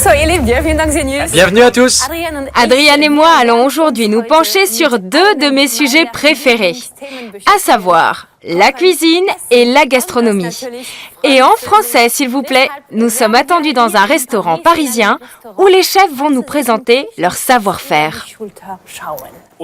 soyez les bienvenus dans Xenius. Bienvenue à tous. Adriane et moi allons aujourd'hui nous pencher sur deux de mes sujets préférés, à savoir la cuisine et la gastronomie. Et en français, s'il vous plaît, nous sommes attendus dans un restaurant parisien où les chefs vont nous présenter leur savoir-faire.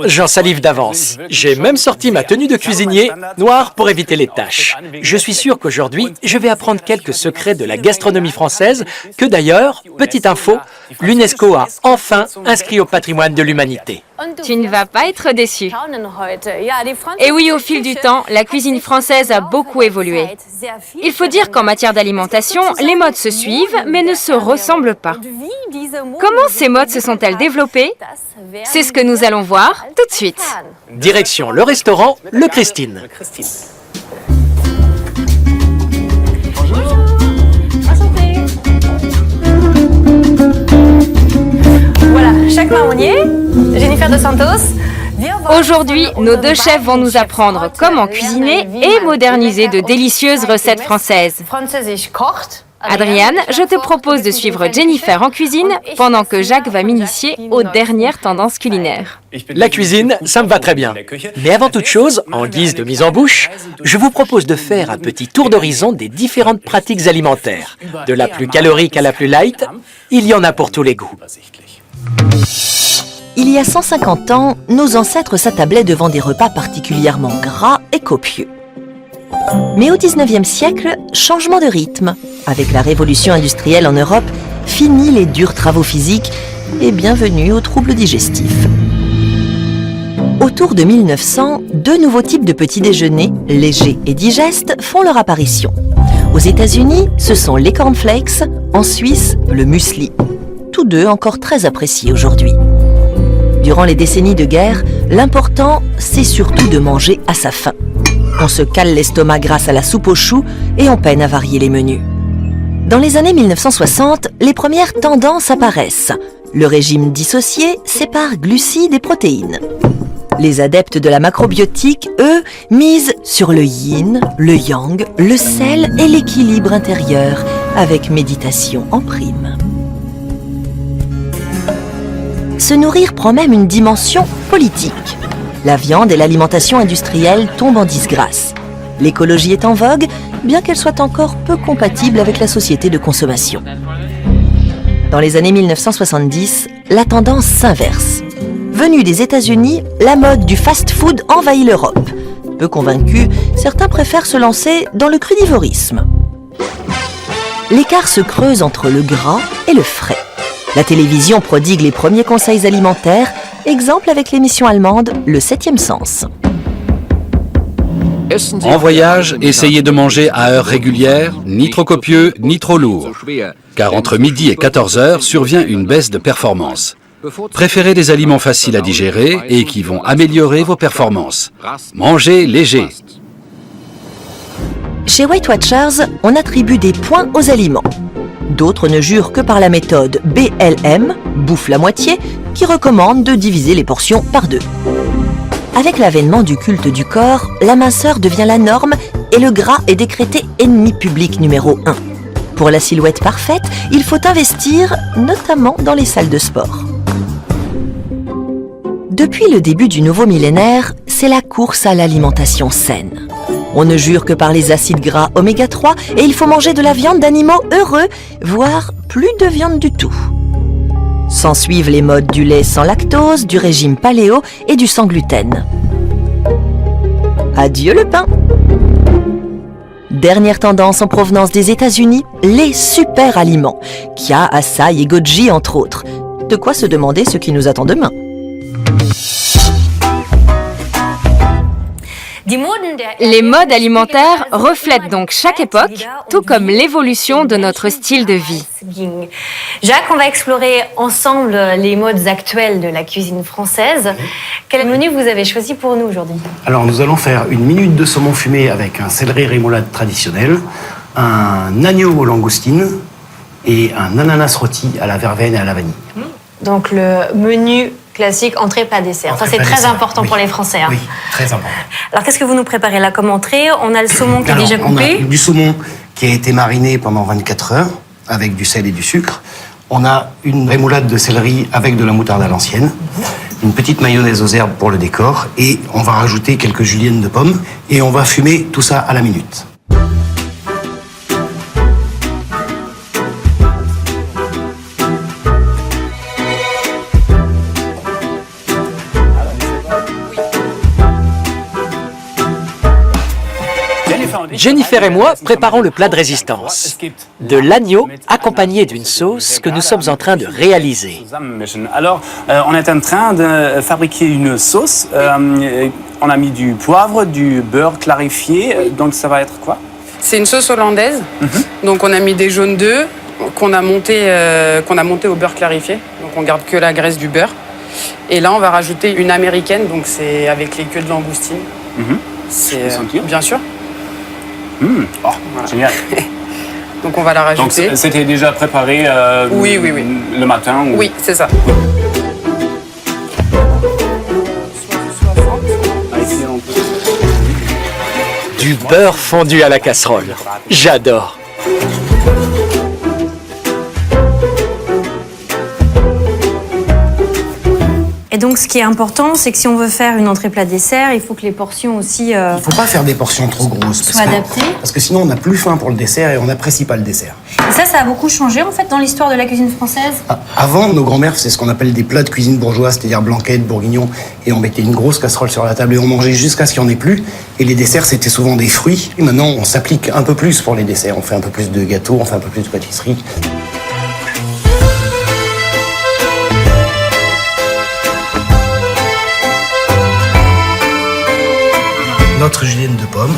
J'en salive d'avance. J'ai même sorti ma tenue de cuisinier noire pour éviter les taches. Je suis sûr qu'aujourd'hui, je vais apprendre quelques secrets de la gastronomie française que d'ailleurs, petite info, l'UNESCO a enfin inscrit au patrimoine de l'humanité. Tu ne vas pas être déçu. Et oui, au fil du temps, la cuisine française a beaucoup évolué. Il faut dire qu'en matière d'alimentation, les modes se suivent, mais ne se ressemblent pas. Comment ces modes se sont-elles développées? C'est ce que nous allons voir tout de suite. Direction le restaurant Le Christine. Voilà, chaque marronnier, Jennifer Dos Santos. Aujourd'hui, nos deux chefs vont nous apprendre comment cuisiner et moderniser de délicieuses recettes françaises. Adriane, je te propose de suivre Jennifer en cuisine pendant que Jacques va m'initier aux dernières tendances culinaires. La cuisine, ça me va très bien. Mais avant toute chose, en guise de mise en bouche, je vous propose de faire un petit tour d'horizon des différentes pratiques alimentaires. De la plus calorique à la plus light, il y en a pour tous les goûts. Il y a 150 ans, nos ancêtres s'attablaient devant des repas particulièrement gras et copieux. Mais au XIXe siècle, changement de rythme. Avec la révolution industrielle en Europe, fini les durs travaux physiques et bienvenue aux troubles digestifs. Autour de 1900, deux nouveaux types de petits déjeuners, légers et digestes, font leur apparition. Aux États-Unis, ce sont les cornflakes, en Suisse, le muesli. Tous deux encore très appréciés aujourd'hui. Durant les décennies de guerre, l'important, c'est surtout de manger à sa faim. On se cale l'estomac grâce à la soupe aux choux et on peine à varier les menus. Dans les années 1960, les premières tendances apparaissent. Le régime dissocié sépare glucides et protéines. Les adeptes de la macrobiotique, eux, misent sur le yin, le yang, le sel et l'équilibre intérieur, avec méditation en prime. Se nourrir prend même une dimension politique. La viande et l'alimentation industrielle tombent en disgrâce. L'écologie est en vogue, bien qu'elle soit encore peu compatible avec la société de consommation. Dans les années 1970, la tendance s'inverse. Venue des États-Unis, la mode du fast-food envahit l'Europe. Peu convaincus, certains préfèrent se lancer dans le crudivorisme. L'écart se creuse entre le gras et le frais. La télévision prodigue les premiers conseils alimentaires, exemple avec l'émission allemande Le 7e sens. En voyage, essayez de manger à heure régulière, ni trop copieux, ni trop lourd. Car entre midi et 14 heures survient une baisse de performance. Préférez des aliments faciles à digérer et qui vont améliorer vos performances. Mangez léger. Chez Weight Watchers, on attribue des points aux aliments. D'autres ne jurent que par la méthode BLM, bouffe la moitié, qui recommande de diviser les portions par deux. Avec l'avènement du culte du corps, la minceur devient la norme et le gras est décrété ennemi public numéro 1. Pour la silhouette parfaite, il faut investir, notamment dans les salles de sport. Depuis le début du nouveau millénaire, c'est la course à l'alimentation saine. On ne jure que par les acides gras oméga 3 et il faut manger de la viande d'animaux heureux, voire plus de viande du tout. S'en suivent les modes du lait sans lactose, du régime paléo et du sans gluten. Adieu le pain! Dernière tendance en provenance des États-Unis, les super aliments. Kia, açaï et goji entre autres. De quoi se demander ce qui nous attend demain. Les modes alimentaires reflètent donc chaque époque, tout comme l'évolution de notre style de vie. Jacques, on va explorer ensemble les modes actuels de la cuisine française. Quel menu vous avez choisi pour nous aujourd'hui? Alors nous allons faire une minute de saumon fumé avec un céleri rémoulade traditionnel, un agneau aux langoustines et un ananas rôti à la verveine et à la vanille. Donc le menu classique, entrée, pas dessert. Ça, c'est très important pour les Français. Hein. Oui, très important. Alors, qu'est-ce que vous nous préparez là comme entrée? On a le saumon qui est déjà coupé. On a du saumon qui a été mariné pendant 24 heures avec du sel et du sucre. On a une rémoulade de céleri avec de la moutarde à l'ancienne, une petite mayonnaise aux herbes pour le décor, et on va rajouter quelques juliennes de pommes, et on va fumer tout ça à la minute. Jennifer et moi préparons le plat de résistance. De l'agneau accompagné d'une sauce que nous sommes en train de réaliser. Alors, on est en train de fabriquer une sauce. On a mis du poivre, du beurre clarifié. Donc, ça va être quoi? C'est une sauce hollandaise. Donc, on a mis des jaunes d'œufs qu'on a monté au beurre clarifié. Donc, on garde que la graisse du beurre. Et là, on va rajouter une américaine. Donc, c'est avec les queues de langoustine. C'est bien sûr. Oh, voilà. Génial. Donc on va la rajouter. Donc c'était déjà préparé oui. le matin ou... Oui, c'est ça. Du beurre fondu à la casserole. J'adore. Et donc, ce qui est important, c'est que si on veut faire une entrée plat dessert, il faut que les portions aussi Il ne faut pas faire des portions trop grosses. soient adaptées. Parce que sinon, on n'a plus faim pour le dessert et on n'apprécie pas le dessert. Et ça a beaucoup changé en fait dans l'histoire de la cuisine française. Avant, nos grands-mères faisaient ce qu'on appelle des plats de cuisine bourgeoise, c'est-à-dire blanquette, bourguignon, et on mettait une grosse casserole sur la table et on mangeait jusqu'à ce qu'il n'y en ait plus. Et les desserts, c'était souvent des fruits. Et maintenant, on s'applique un peu plus pour les desserts. On fait un peu plus de gâteaux, on fait un peu plus de pâtisserie. Notre julienne de pommes.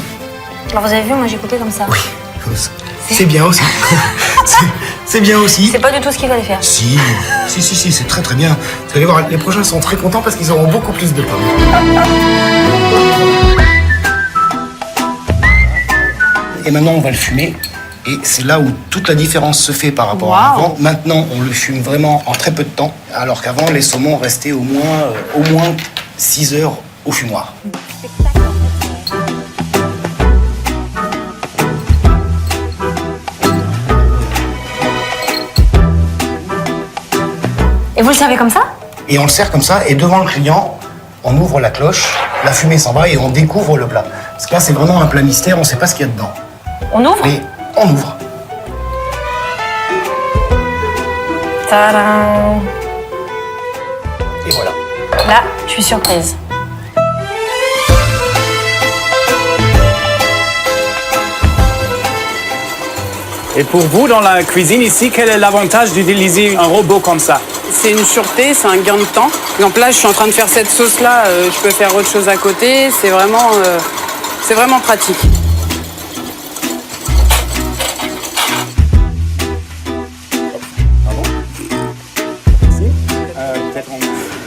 Alors vous avez vu, moi j'ai coupé comme ça. Oui, c'est bien aussi. C'est bien aussi. C'est pas du tout ce qu'il fallait faire. Si, c'est très très bien. Vous allez voir, les prochains sont très contents parce qu'ils auront beaucoup plus de pommes. Et maintenant, on va le fumer. Et c'est là où toute la différence se fait par rapport à avant. Maintenant, on le fume vraiment en très peu de temps, alors qu'avant, les saumons restaient au moins 6 heures au fumoir. Et vous le servez comme ça? Et on le sert comme ça, et devant le client, on ouvre la cloche, la fumée s'en va et on découvre le plat. Parce que là, c'est vraiment un plat mystère, on ne sait pas ce qu'il y a dedans. On ouvre? Et on ouvre. Tadam! Et voilà. Là, je suis surprise. Et pour vous, dans la cuisine ici, quel est l'avantage d'utiliser un robot comme ça? C'est une sûreté, c'est un gain de temps. Par exemple, là, je suis en train de faire cette sauce-là, je peux faire autre chose à côté. C'est vraiment pratique.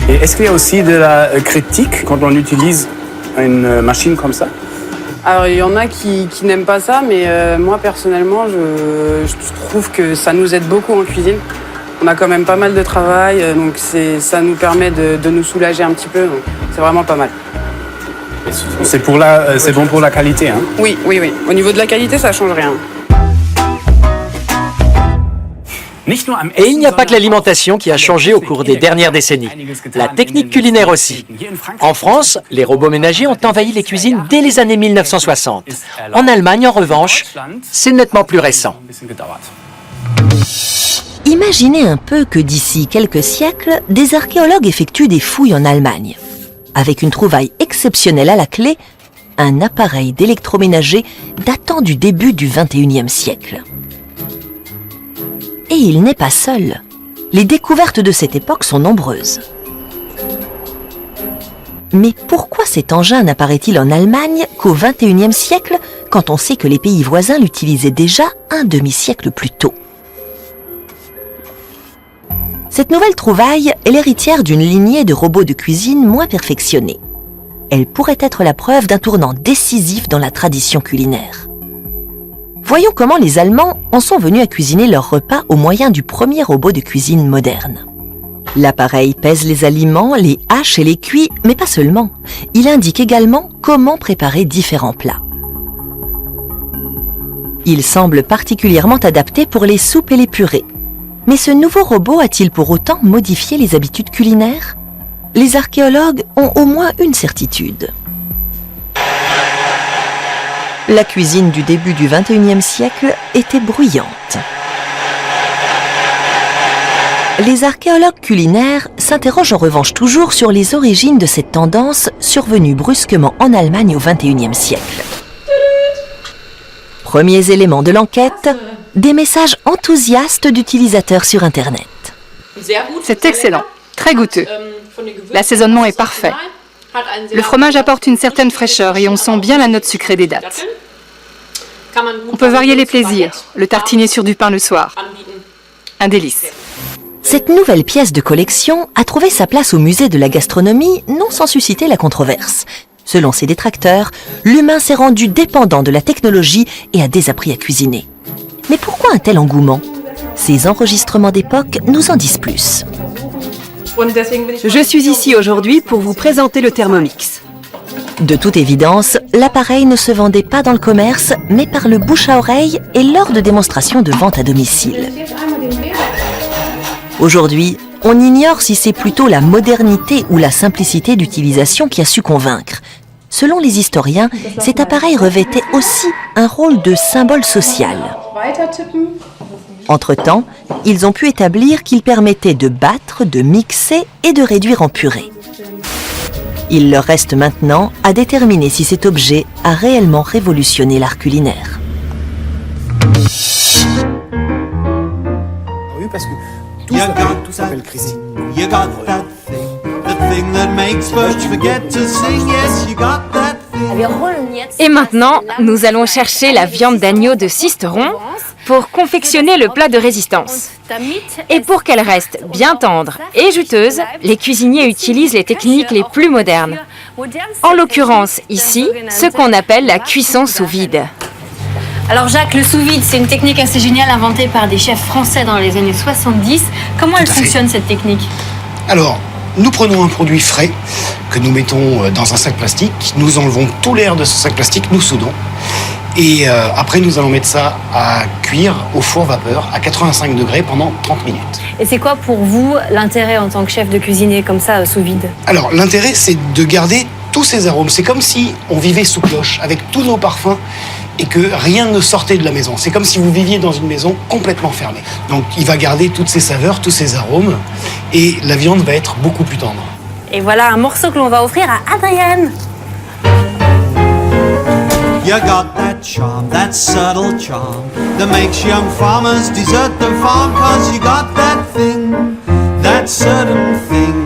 Et est-ce qu'il y a aussi de la critique quand on utilise une machine comme ça? Alors, il y en a qui n'aiment pas ça, mais moi, personnellement, je trouve que ça nous aide beaucoup en cuisine. On a quand même pas mal de travail, donc ça nous permet de nous soulager un petit peu. C'est vraiment pas mal. C'est bon pour la qualité, hein? Oui. Au niveau de la qualité, ça change rien. Et il n'y a pas que l'alimentation qui a changé au cours des dernières décennies. La technique culinaire aussi. En France, les robots ménagers ont envahi les cuisines dès les années 1960. En Allemagne, en revanche, c'est nettement plus récent. Imaginez un peu que d'ici quelques siècles, des archéologues effectuent des fouilles en Allemagne. Avec une trouvaille exceptionnelle à la clé, un appareil d'électroménager datant du début du XXIe siècle. Et il n'est pas seul. Les découvertes de cette époque sont nombreuses. Mais pourquoi cet engin n'apparaît-il en Allemagne qu'au XXIe siècle, quand on sait que les pays voisins l'utilisaient déjà un demi-siècle plus tôt? Cette nouvelle trouvaille est l'héritière d'une lignée de robots de cuisine moins perfectionnés. Elle pourrait être la preuve d'un tournant décisif dans la tradition culinaire. Voyons comment les Allemands en sont venus à cuisiner leurs repas au moyen du premier robot de cuisine moderne. L'appareil pèse les aliments, les hache et les cuit, mais pas seulement. Il indique également comment préparer différents plats. Il semble particulièrement adapté pour les soupes et les purées. Mais ce nouveau robot a-t-il pour autant modifié les habitudes culinaires? Les archéologues ont au moins une certitude. La cuisine du début du XXIe siècle était bruyante. Les archéologues culinaires s'interrogent en revanche toujours sur les origines de cette tendance survenue brusquement en Allemagne au XXIe siècle. Premiers éléments de l'enquête, des messages enthousiastes d'utilisateurs sur Internet. C'est excellent, très goûteux. L'assaisonnement est parfait. Le fromage apporte une certaine fraîcheur et on sent bien la note sucrée des dattes. On peut varier les plaisirs, le tartiner sur du pain le soir. Un délice. Cette nouvelle pièce de collection a trouvé sa place au musée de la gastronomie, non sans susciter la controverse. Selon ses détracteurs, l'humain s'est rendu dépendant de la technologie et a désappris à cuisiner. Mais pourquoi un tel engouement? Ces enregistrements d'époque nous en disent plus. Je suis ici aujourd'hui pour vous présenter le Thermomix. De toute évidence, l'appareil ne se vendait pas dans le commerce, mais par le bouche à oreille et lors de démonstrations de vente à domicile. Aujourd'hui, on ignore si c'est plutôt la modernité ou la simplicité d'utilisation qui a su convaincre. Selon les historiens, cet appareil revêtait aussi un rôle de symbole social. Entre-temps, ils ont pu établir qu'il permettait de battre, de mixer et de réduire en purée. Il leur reste maintenant à déterminer si cet objet a réellement révolutionné l'art culinaire. Oui, parce que tout s'appelle Christine. Et maintenant, nous allons chercher la viande d'agneau de Sisteron pour confectionner le plat de résistance. Et pour qu'elle reste bien tendre et juteuse, les cuisiniers utilisent les techniques les plus modernes. En l'occurrence, ici, ce qu'on appelle la cuisson sous vide. Alors Jacques, le sous-vide, c'est une technique assez géniale inventée par des chefs français dans les années 70. Comment elle fonctionne cette technique? Alors, nous prenons un produit frais que nous mettons dans un sac plastique, nous enlevons tout l'air de ce sac plastique, nous soudons. Et après, nous allons mettre ça à cuire au four vapeur à 85 degrés pendant 30 minutes. Et c'est quoi pour vous l'intérêt en tant que chef de cuisiner comme ça sous vide? Alors, l'intérêt, c'est de garder tous ces arômes. C'est comme si on vivait sous cloche, avec tous nos parfums, et que rien ne sortait de la maison. C'est comme si vous viviez dans une maison complètement fermée. Donc, il va garder toutes ces saveurs, tous ces arômes, et la viande va être beaucoup plus tendre. Et voilà un morceau que l'on va offrir à Adrienne. You got that charm, that subtle charm that makes young farmers desert their farm, 'cause you got that thing, that certain thing.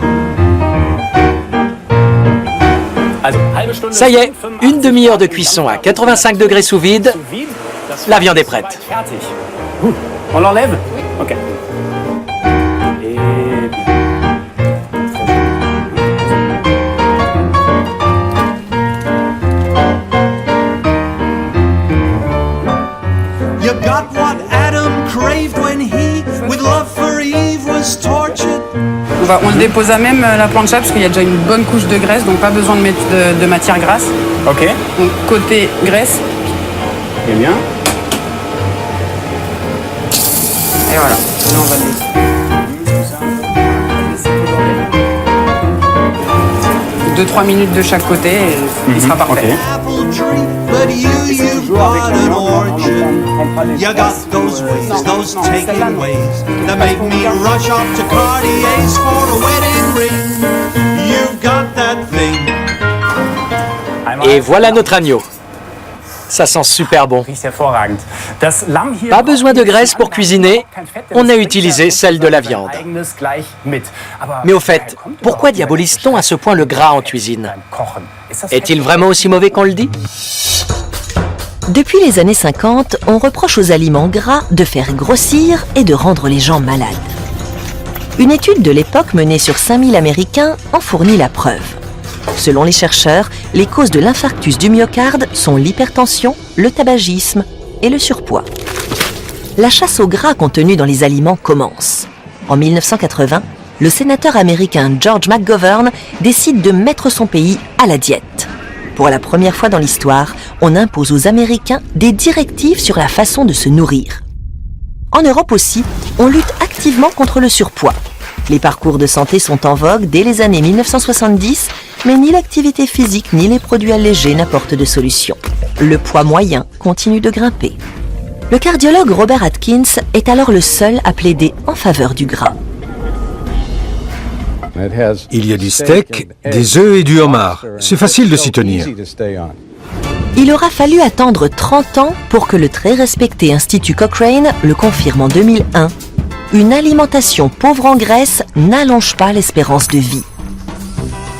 Ça y est, une demi-heure de cuisson à 85 degrés sous vide. La viande est prête. On l'enlève? Ok. You got what Adam craved when he, with love for Eve, was tortured. On le dépose à même la plancha parce qu'il y a déjà une bonne couche de graisse, donc pas besoin de mettre de matière grasse. Ok. Donc côté graisse. Très bien. Et voilà. Là, on va laisser. 2-3 minutes de chaque côté et il sera parfait. Okay. Apple tree, but you've got an orchard. You got those ways, those taking ways that make me rush off to Cartier's for a wedding ring. You've got that thing. Et voilà notre agneau. Ça sent super bon. Pas besoin de graisse pour cuisiner, on a utilisé celle de la viande. Mais au fait, pourquoi diabolise-t-on à ce point le gras en cuisine? Est-il vraiment aussi mauvais qu'on le dit? Depuis les années 50, on reproche aux aliments gras de faire grossir et de rendre les gens malades. Une étude de l'époque menée sur 5000 Américains en fournit la preuve. Selon les chercheurs, les causes de l'infarctus du myocarde sont l'hypertension, le tabagisme et le surpoids. La chasse au gras contenu dans les aliments commence. En 1980, le sénateur américain George McGovern décide de mettre son pays à la diète. Pour la première fois dans l'histoire, on impose aux Américains des directives sur la façon de se nourrir. En Europe aussi, on lutte activement contre le surpoids. Les parcours de santé sont en vogue dès les années 1970, mais ni l'activité physique ni les produits allégés n'apportent de solution. Le poids moyen continue de grimper. Le cardiologue Robert Atkins est alors le seul à plaider en faveur du gras. Il y a du steak, des œufs et du homard. C'est facile de s'y tenir. Il aura fallu attendre 30 ans pour que le très respecté Institut Cochrane le confirme en 2001. Une alimentation pauvre en graisse n'allonge pas l'espérance de vie.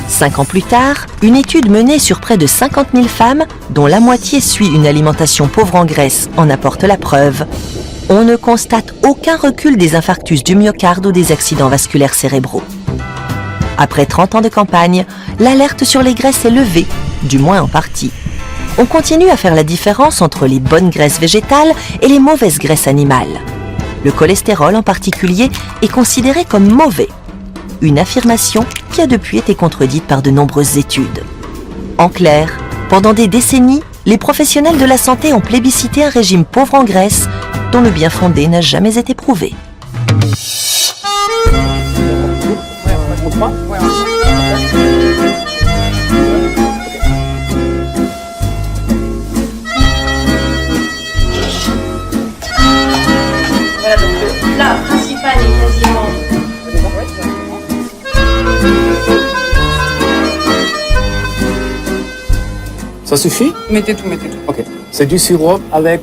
5 ans plus tard, une étude menée sur près de 50 000 femmes, dont la moitié suit une alimentation pauvre en graisse, en apporte la preuve. On ne constate aucun recul des infarctus du myocarde ou des accidents vasculaires cérébraux. Après 30 ans de campagne, l'alerte sur les graisses est levée, du moins en partie. On continue à faire la différence entre les bonnes graisses végétales et les mauvaises graisses animales. Le cholestérol en particulier est considéré comme mauvais. Une affirmation qui a depuis été contredite par de nombreuses études. En clair, pendant des décennies, les professionnels de la santé ont plébiscité un régime pauvre en graisse dont le bien fondé n'a jamais été prouvé. Voilà, donc le plat principal est quasiment... Ça suffit? Mettez tout, mettez tout. Ok. C'est du sirop avec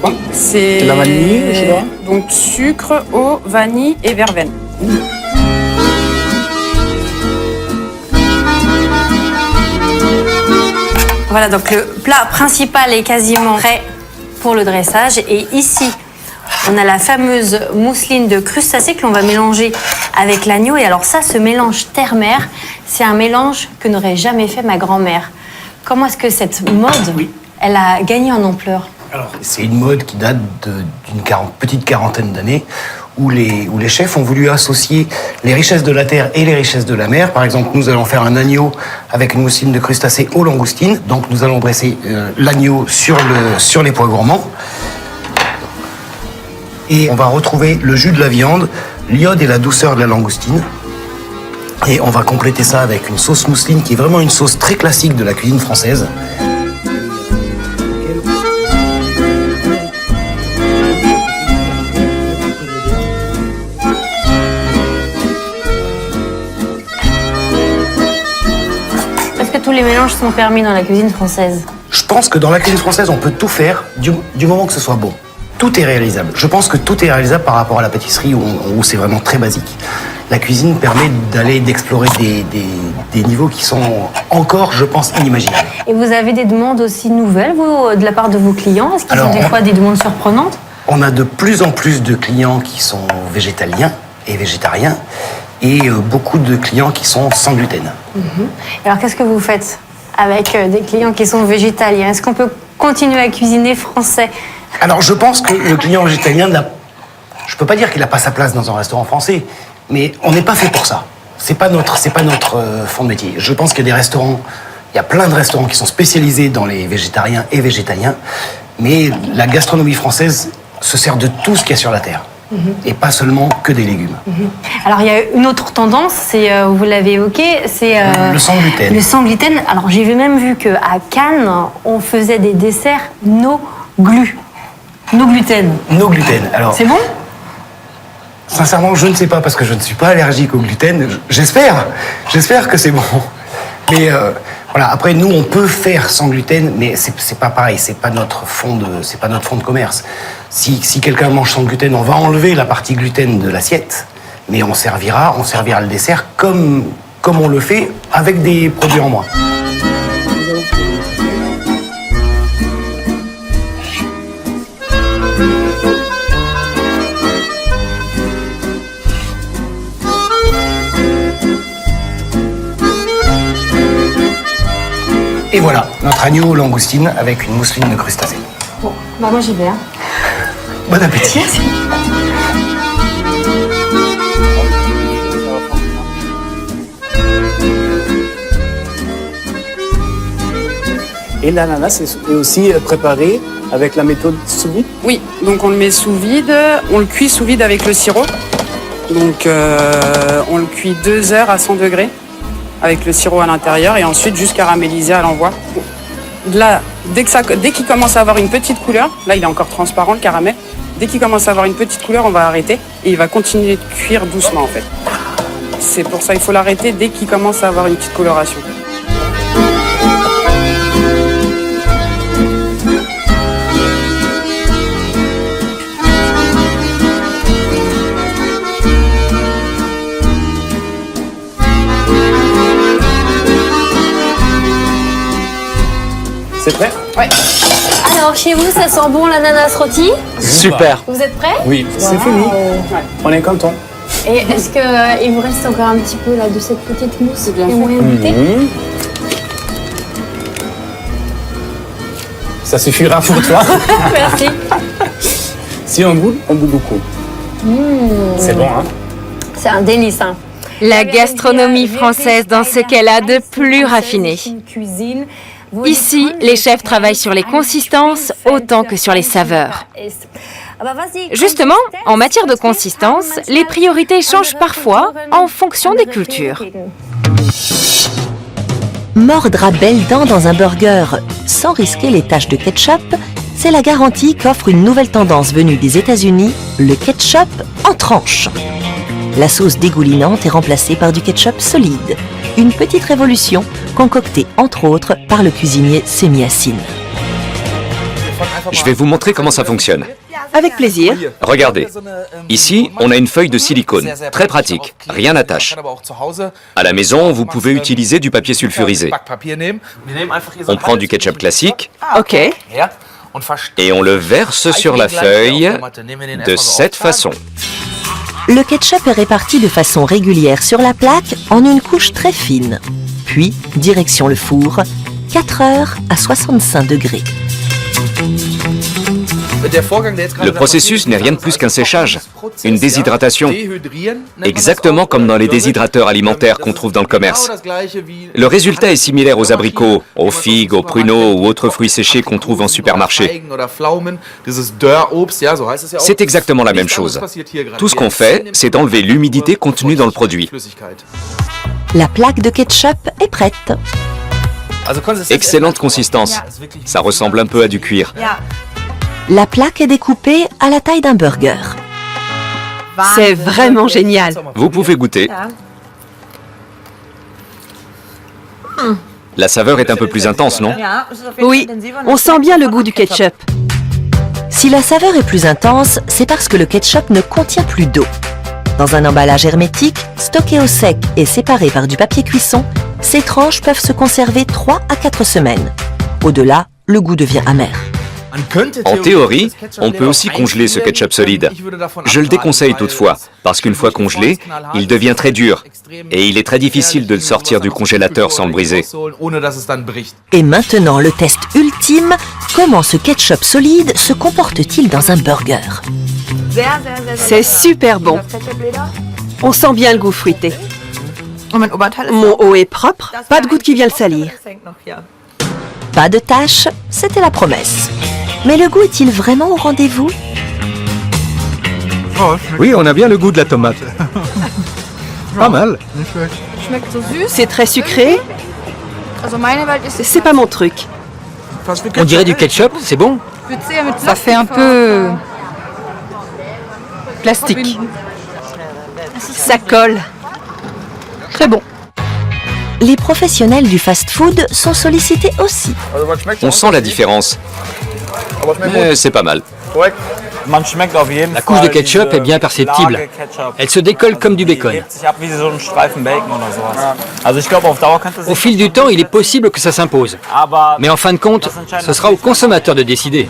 quoi? C'est de la vanille, je sais pas. Donc sucre, eau, vanille et verveine. Voilà, donc le plat principal est quasiment prêt pour le dressage. Et ici, on a la fameuse mousseline de crustacés que l'on va mélanger avec l'agneau. Et alors ça, ce mélange terre-mer, c'est un mélange que n'aurait jamais fait ma grand-mère. Comment est-ce que cette mode, elle a gagné en ampleur? Alors, c'est une mode qui date d'une petite quarantaine d'années où les chefs ont voulu associer les richesses de la terre et les richesses de la mer. Par exemple, nous allons faire un agneau avec une mousseline de crustacés aux langoustines. Donc, nous allons dresser l'agneau sur les pois gourmands. Et on va retrouver le jus de la viande, l'iode et la douceur de la langoustine. Et on va compléter ça avec une sauce mousseline qui est vraiment une sauce très classique de la cuisine française. Est-ce que tous les mélanges sont permis dans la cuisine française? Je pense que dans la cuisine française, on peut tout faire du moment que ce soit bon. Tout est réalisable. Je pense que tout est réalisable par rapport à la pâtisserie où c'est vraiment très basique. La cuisine permet d'explorer des niveaux qui sont encore, je pense, inimaginables. Et vous avez des demandes aussi nouvelles, vous, de la part de vos clients? Est-ce qu'ils ont des fois des demandes surprenantes? On a de plus en plus de clients qui sont végétaliens et végétariens et beaucoup de clients qui sont sans gluten. Alors, qu'est-ce que vous faites avec des clients qui sont végétaliens? Est-ce qu'on peut continuer à cuisiner français? Alors, je pense que le client végétalien, je peux pas dire qu'il n'a pas sa place dans un restaurant français, mais on n'est pas fait pour ça. C'est pas notre fond de métier. Je pense qu'il y a des restaurants, il y a plein de restaurants qui sont spécialisés dans les végétariens et végétaliens, mais la gastronomie française se sert de tout ce qu'il y a sur la terre. Et pas seulement que des légumes. Alors, il y a une autre tendance, vous l'avez évoqué, c'est le sans gluten. Le sans gluten. Alors, j'ai même vu qu'à Cannes, on faisait des desserts no gluten. Alors, c'est bon? Sincèrement, je ne sais pas parce que je ne suis pas allergique au gluten. J'espère que c'est bon. Mais voilà. Après, nous, on peut faire sans gluten, mais c'est pas pareil. C'est pas notre fond de commerce. Si quelqu'un mange sans gluten, on va enlever la partie gluten de l'assiette, mais on servira le dessert comme on le fait avec des produits en moins. Et voilà, notre agneau aux langoustines avec une mousseline de crustacés. Bon, bah moi j'y vais. Hein. Bon appétit. Merci. Et l'ananas est aussi préparé avec la méthode sous vide? Oui, donc on le met sous vide, on le cuit sous vide avec le sirop. Donc on le cuit 2 heures à 100 degrés avec le sirop à l'intérieur et ensuite juste caramélisé à l'envoi. Là, dès qu'il commence à avoir une petite couleur, là il est encore transparent le caramel, dès qu'il commence à avoir une petite couleur, on va arrêter et il va continuer de cuire doucement en fait. C'est pour ça qu'il faut l'arrêter dès qu'il commence à avoir une petite coloration. C'est prêt? Ouais. Alors, chez vous, ça sent bon l'ananas rôti? Super. Vous êtes prêts? Oui, c'est fini. Ouais. On est content. Et est-ce qu'il vous reste encore un petit peu là, de cette petite mousse bien fait. Moyen de goûter? Ça suffira pour toi. Merci. Si on goûte beaucoup. C'est bon, hein? C'est un délice, hein. La gastronomie française dans ce qu'elle a de plus raffiné. Ici, les chefs travaillent sur les consistances autant que sur les saveurs. Justement, en matière de consistance, les priorités changent parfois en fonction des cultures. Mordre à belles dents dans un burger sans risquer les taches de ketchup, c'est la garantie qu'offre une nouvelle tendance venue des États-Unis, le ketchup en tranches. La sauce dégoulinante est remplacée par du ketchup solide, une petite révolution concoctée entre autres par le cuisinier Semi Hassin. Je vais vous montrer comment ça fonctionne. Avec plaisir. Regardez, ici, on a une feuille de silicone, très pratique, rien n'attache. À la maison, vous pouvez utiliser du papier sulfurisé. On prend du ketchup classique. Ok. Et on le verse sur la feuille de cette façon. Le ketchup est réparti de façon régulière sur la plaque en une couche très fine. Puis, direction le four, 4 heures à 65 degrés. Le processus n'est rien de plus qu'un séchage, une déshydratation, exactement comme dans les déshydrateurs alimentaires qu'on trouve dans le commerce. Le résultat est similaire aux abricots, aux figues, aux pruneaux ou autres fruits séchés qu'on trouve en supermarché. C'est exactement la même chose. Tout ce qu'on fait, c'est d'enlever l'humidité contenue dans le produit. La plaque de ketchup est prête. Excellente consistance. Ça ressemble un peu à du cuir. La plaque est découpée à la taille d'un burger. C'est vraiment génial. Vous pouvez goûter. La saveur est un peu plus intense, non? Oui, on sent bien le goût du ketchup. Si la saveur est plus intense, c'est parce que le ketchup ne contient plus d'eau. Dans un emballage hermétique, stocké au sec et séparé par du papier cuisson, ces tranches peuvent se conserver 3 à 4 semaines. Au-delà, le goût devient amer. En théorie, on peut aussi congeler ce ketchup solide. Je le déconseille toutefois, parce qu'une fois congelé, il devient très dur, et il est très difficile de le sortir du congélateur sans le briser. Et maintenant, le test ultime, comment ce ketchup solide se comporte-t-il dans un burger? C'est super bon. On sent bien le goût fruité. Mon haut est propre, pas de goutte qui vient le salir. Pas de taches, c'était la promesse. Mais le goût est-il vraiment au rendez-vous? Oui, on a bien le goût de la tomate. Pas mal. C'est très sucré. C'est pas mon truc. On dirait du ketchup, c'est bon? Ça fait un peu plastique. Ça colle. Très bon. Les professionnels du fast-food sont sollicités aussi. On sent la différence. Mais c'est pas mal. La couche de ketchup est bien perceptible. Elle se décolle comme du bacon. Au fil du temps, il est possible que ça s'impose. Mais en fin de compte, ce sera au consommateur de décider.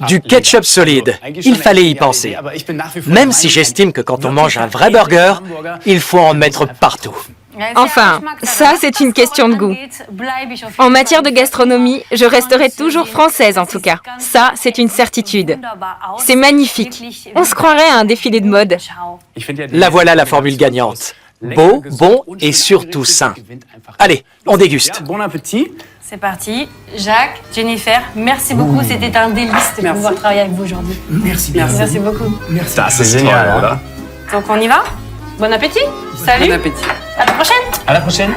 Du ketchup solide, il fallait y penser. Même si j'estime que quand on mange un vrai burger, il faut en mettre partout. Enfin, ça c'est une question de goût. En matière de gastronomie, je resterai toujours française en tout cas. Ça, c'est une certitude. C'est magnifique. On se croirait à un défilé de mode. La voilà la formule gagnante. beau, bon et surtout sain. Allez, on déguste. Bon appétit. C'est parti. Jacques, Jennifer, merci beaucoup. C'était un délice de pouvoir travailler avec vous aujourd'hui. Merci bien. Merci beaucoup. Merci. C'est génial. Voilà. Donc on y va. Bon appétit. Salut. Bon appétit. À la prochaine. À la prochaine.